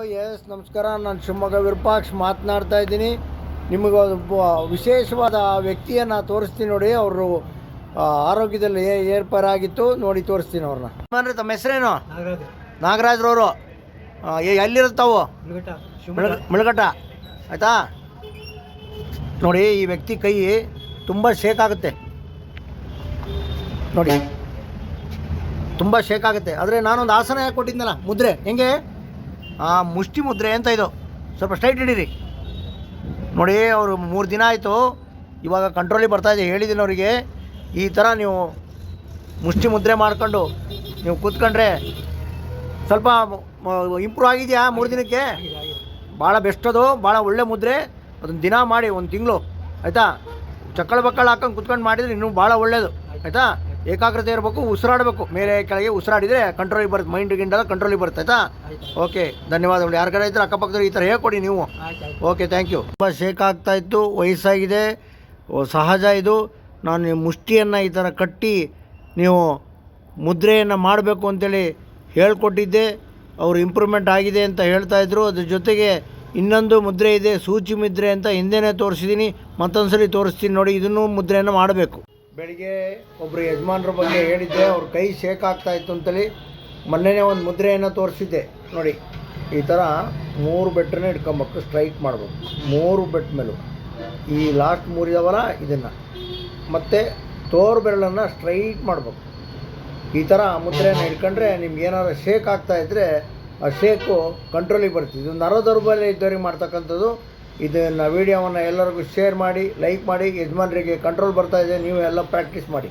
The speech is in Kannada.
ಎಸ್ ನಮಸ್ಕಾರ, ನಾನು ಶಿವಮೊಗ್ಗ ವಿರೂಪಾಕ್ಷ ಮಾತನಾಡ್ತಾ ಇದ್ದೀನಿ. ನಿಮಗೆ ಒಬ್ಬ ವಿಶೇಷವಾದ ವ್ಯಕ್ತಿಯನ್ನು ತೋರಿಸ್ತೀನಿ ನೋಡಿ. ಅವರು ಆರೋಗ್ಯದಲ್ಲಿ ಏರ್ಪಾರಾಗಿತ್ತು ನೋಡಿ, ತೋರಿಸ್ತೀನಿ ಅವ್ರನ್ನ. ಅಂದರೆ ತಮ್ಮ ಹೆಸರೇನು? ನಾಗರಾಜ್ರವರು. ಎಲ್ಲಿರುತ್ತಾವು? ಮಿಳಗಟ್ಟ. ಆಯಿತಾ ನೋಡಿ, ಈ ವ್ಯಕ್ತಿ ಕೈ ತುಂಬ ಶೇಕ್ ಆಗುತ್ತೆ ನೋಡಿ, ತುಂಬ ಶೇಕ್ ಆಗುತ್ತೆ. ಆದರೆ ನಾನೊಂದು ಆಸನ ಯಾಕೆ ಕೊಟ್ಟಿದ್ನಲ್ಲ, ಮುದ್ರೆ ಹೆಂಗೆ ಮುಷ್ಟಿ ಮುದ್ರೆ ಅಂತ, ಇದು ಸ್ವಲ್ಪ ಸ್ಟ್ರೈಟ್ ಹಿಡೀರಿ ನೋಡಿ. ಅವರು 3 ದಿನ ಆಯಿತು, ಇವಾಗ ಕಂಟ್ರೋಲಿಗೆ ಬರ್ತಾಯಿದೆ. ಹೇಳಿದ್ದೀನಿ ಅವರಿಗೆ, ಈ ಥರ ನೀವು ಮುಷ್ಟಿ ಮುದ್ರೆ ಮಾಡ್ಕೊಂಡು ನೀವು ಕೂತ್ಕೊಂಡ್ರೆ ಸ್ವಲ್ಪ ಇಂಪ್ರೂವ್ ಆಗಿದೆಯಾ 3 ದಿನಕ್ಕೆ? ಭಾಳ ಬೆಸ್ಟ್, ಅದು ಭಾಳ ಒಳ್ಳೆ ಮುದ್ರೆ. ಅದನ್ನು ದಿನ ಮಾಡಿ 1 ತಿಂಗಳು ಆಯಿತಾ. ಚಕ್ಕಳ ಬಕ್ಕಳ ಹಾಕೊಂಡು ಕುತ್ಕೊಂಡು ಮಾಡಿದರೆ ಇನ್ನೂ ಭಾಳ ಒಳ್ಳೆಯದು ಆಯಿತಾ. ಏಕಾಗ್ರತೆ ಇರಬೇಕು, ಉಸಿರಾಡಬೇಕು, ಮೇಲೆ ಕೆಳಗೆ ಉಸಿರಾಡಿದರೆ ಕಂಟ್ರೋಲಿಗೆ ಬರುತ್ತೆ, ಮೈಂಡ್ ಗಿಂಡೆಲ್ಲ ಕಂಟ್ರೋಲಿಗೆ ಬರುತ್ತೆ ಆಯಿತಾ. ಓಕೆ, ಧನ್ಯವಾದಗಳು. ಯಾರಿಗಾರ ಇದ್ದರೆ ಅಕ್ಕಪಕ್ಕದವ್ರು ಈ ಥರ ಹೇಳ್ಕೊಡಿ ನೀವು. Okay, thank you. ತುಂಬ ಶೇಕ್ ಆಗ್ತಾಯಿತ್ತು, ವಯಸ್ಸಾಗಿದೆ, ಸಹಜ ಇದು. ನಾನು ಮುಷ್ಟಿಯನ್ನು ಈ ಥರ ಕಟ್ಟಿ ನೀವು ಮುದ್ರೆಯನ್ನು ಮಾಡಬೇಕು ಅಂತೇಳಿ ಹೇಳ್ಕೊಟ್ಟಿದ್ದೆ. ಅವರು ಇಂಪ್ರೂವ್ಮೆಂಟ್ ಆಗಿದೆ ಅಂತ ಹೇಳ್ತಾಯಿದ್ರು. ಅದ್ರ ಜೊತೆಗೆ ಇನ್ನೊಂದು ಮುದ್ರೆ ಇದೆ, ಸೂಚಿ ಮುದ್ರೆ ಅಂತ, ಹಿಂದೆನೇ ತೋರಿಸಿದ್ದೀನಿ, ಮತ್ತೊಂದು ಸಲ ತೋರಿಸ್ತೀನಿ ನೋಡಿ. ಇದನ್ನು ಮುದ್ರೆಯನ್ನು ಮಾಡಬೇಕು. ಬೆಳಿಗ್ಗೆ ಒಬ್ಬರು ಯಜಮಾನ್ರ ಬಗ್ಗೆ ಹೇಳಿದ್ದೆ, ಅವ್ರ ಕೈ ಶೇಕ್ ಆಗ್ತಾಯಿತ್ತು ಅಂತೇಳಿ. ಮೊನ್ನೆನೇ ಒಂದು ಮುದ್ರೆಯನ್ನು ತೋರಿಸಿದ್ದೆ ನೋಡಿ. ಈ ಥರ 3 ಬೆಟ್ಟನ್ನ ಇಟ್ಕೊಬೇಕು, ಸ್ಟ್ರೈಟ್ ಮಾಡಬೇಕು. 3 ಬೆಟ್ಟ ಮೇಲೂ ಈ ಲಾಸ್ಟ್ 3 ಇದಾವಲ್ಲ, ಇದನ್ನು ಮತ್ತು ತೋರು ಬೆರಳನ್ನು ಸ್ಟ್ರೈಟ್ ಮಾಡಬೇಕು. ಈ ಥರ ಮುದ್ರೆಯನ್ನು ಇಟ್ಕೊಂಡ್ರೆ ನಿಮ್ಗೆ ಏನಾದ್ರು ಶೇಕ್ ಆಗ್ತಾಯಿದ್ರೆ ಆ ಶೇಕು ಕಂಟ್ರೋಲಿಗೆ ಬರ್ತೀವಿ. ಇದು ನರ ದೌರ್ಬಲ್ಯ ಇದ್ದವ್ರಿಗೆ ಮಾಡ್ತಕ್ಕಂಥದ್ದು. ಇದನ್ನು ವೀಡಿಯೋವನ್ನು ಎಲ್ಲರಿಗೂ ಶೇರ್ ಮಾಡಿ, ಲೈಕ್ ಮಾಡಿ. ಯಜಮಾನರಿಗೆ ಕಂಟ್ರೋಲ್ ಬರ್ತಾಯಿದೆ, ನೀವು ಎಲ್ಲ ಪ್ರಾಕ್ಟೀಸ್ ಮಾಡಿ.